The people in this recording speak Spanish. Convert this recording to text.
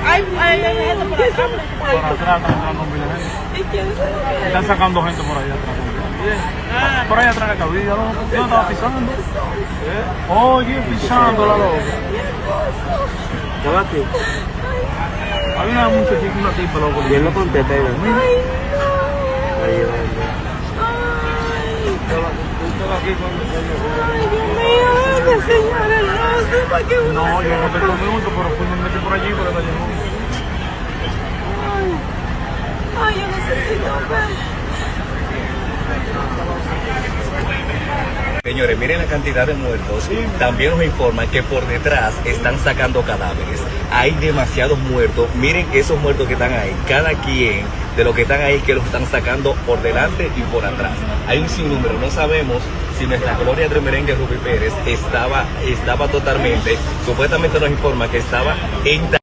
Hay gente por acá. Por atrás están entrando un de gente. Están sacando gente por allá atrás. Por allá atrás de la cabilla, ¿no? Yo estaba pisando. Oye, pisando la loca. ¿Ya va aquí? Hay una muchachita, una tipa, loco. Y él lo contesta ahí, ¿no? Ahí, ahí, No, yo no tengo minutos, pero fui me metí por allí, por allá. Ay, yo necesito ver. Señores, miren la cantidad de muertos. También nos informan que por detrás están sacando cadáveres. Hay demasiados muertos. Miren esos muertos que están ahí. Cada quien de los que están ahí que los están sacando por delante y por atrás. Hay un sinnúmero. No sabemos si nuestra Gloria del Merengue Rubí Pérez estaba totalmente, supuestamente nos informa que estaba en